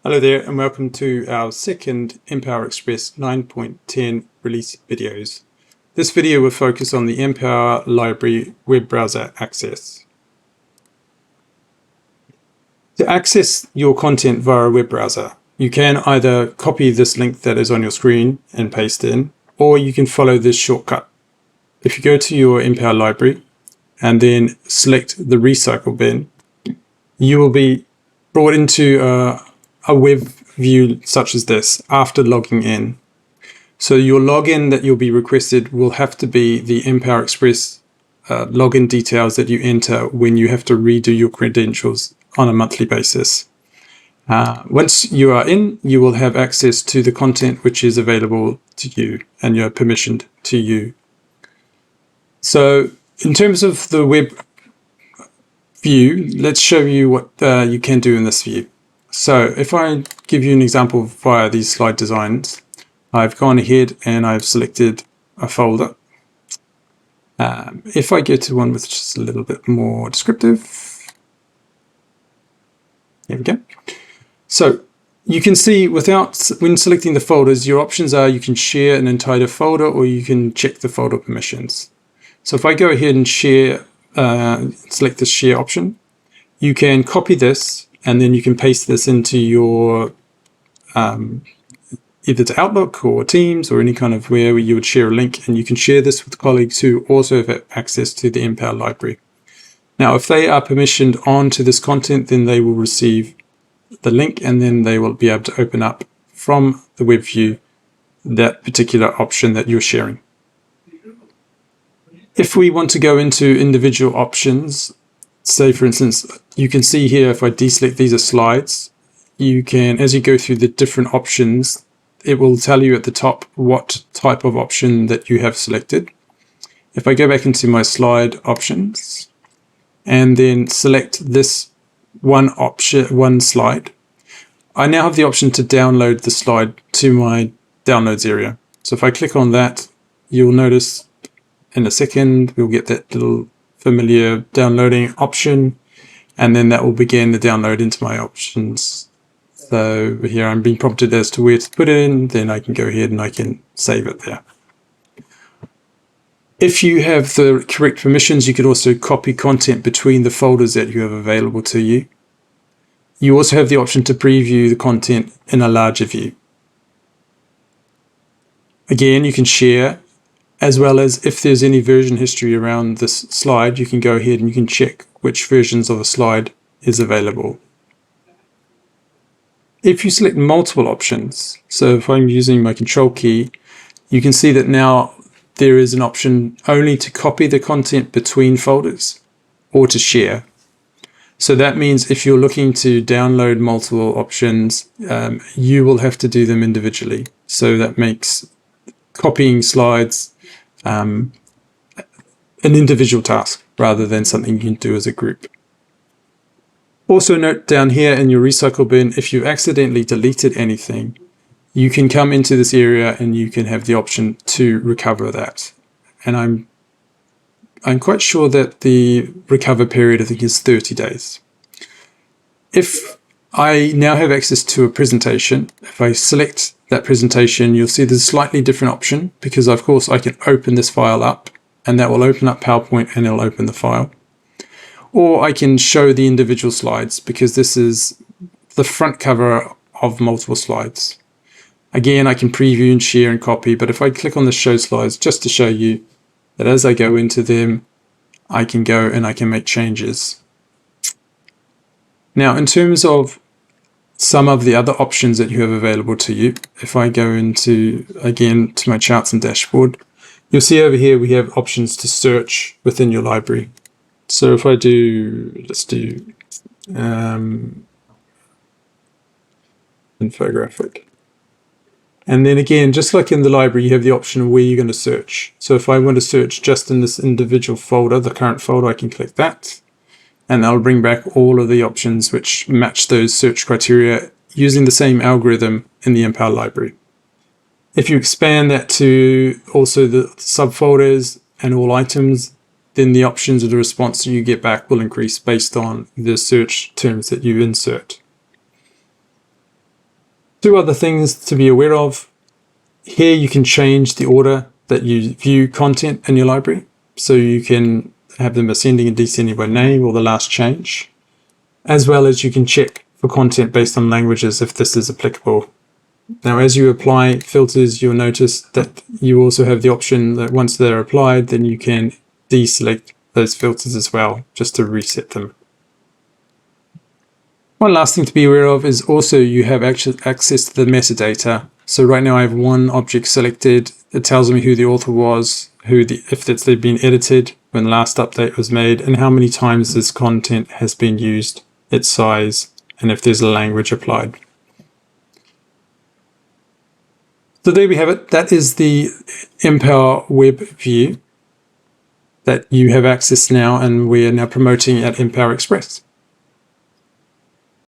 Hello there and welcome to our second mPower Express 9.10 release videos. This video will focus on the mPower Library web browser access. To access your content via a web browser, you can either copy this link that is on your screen and paste in, or you can follow this shortcut. If you go to your mPower Library and then select the recycle bin, you will be brought into a web view such as this after logging in. So your login that you'll be requested will have to be the mPower Express login details that you enter when you have to redo your credentials on a monthly basis. Once you are in, you will have access to the content which is available to you and you're permissioned to you. So in terms of the web view, let's show you what you can do in this view. So if I give you an example via these slide designs, I've gone ahead and I've selected a folder. If I go to one which is a little bit more descriptive, there we go. So you can see when selecting the folders, your options are you can share an entire folder or you can check the folder permissions. So if I go ahead and share, select the share option, you can copy this and then you can paste this into your either to Outlook or Teams or any kind of where you would share a link, and you can share this with colleagues who also have access to the mPower library. Now, if they are permissioned onto this content, then they will receive the link and then they will be able to open up from the web view that particular option that you're sharing. If we want to go into individual options, say for instance, you can see here if I deselect these as slides, you can, as you go through the different options, it will tell you at the top what type of option that you have selected. If I go back into my slide options and then select this one slide, I now have the option to download the slide to my downloads area. So if I click on that, you'll notice in a second we'll get that little familiar downloading option, and then that will begin the download into my options. So here I'm being prompted as to where to put it in, then I can go ahead and I can save it there. If you have the correct permissions, you could also copy content between the folders that you have available to you. You also have the option to preview the content in a larger view. Again, you can share, as well as if there's any version history around this slide, you can go ahead and you can check which versions of a slide is available. If you select multiple options, so if I'm using my control key, you can see that now there is an option only to copy the content between folders or to share. So that means if you're looking to download multiple options, you will have to do them individually. So that makes copying slides an individual task rather than something you can do as a group. Also note down here in your recycle bin, if you accidentally deleted anything, you can come into this area and you can have the option to recover that. And I'm quite sure that the recover period, I think, is 30 days. If I now have access to a presentation, if I select that presentation, you'll see there's a slightly different option because, of course, I can open this file up and that will open up PowerPoint and it'll open the file. Or I can show the individual slides because this is the front cover of multiple slides. Again, I can preview and share and copy, but if I click on the show slides just to show you that as I go into them, I can go and I can make changes. Now, in terms of some of the other options that you have available to you, if I go into, again, to my charts and dashboard, you'll see over here we have options to search within your library. So if I do, let's do infographic. And then again, just like in the library, you have the option of where you're going to search. So if I want to search just in this individual folder, the current folder, I can click that. And that'll bring back all of the options which match those search criteria using the same algorithm in the mPower library. If you expand that to also the subfolders and all items, then the options of the response that you get back will increase based on the search terms that you insert. Two other things to be aware of. Here you can change the order that you view content in your library. So you can have them ascending and descending by name or the last change, as well as you can check for content based on languages if this is applicable. Now, as you apply filters, you'll notice that you also have the option that once they're applied, then you can deselect those filters as well, just to reset them. One last thing to be aware of is also you have access to the metadata. So right now I have one object selected. It tells me who the author was, if they've been edited, when the last update was made, and how many times this content has been used, its size, and if there's a language applied. So there we have it. That is the Empower Web view that you have access now, and we are now promoting at Empower Express.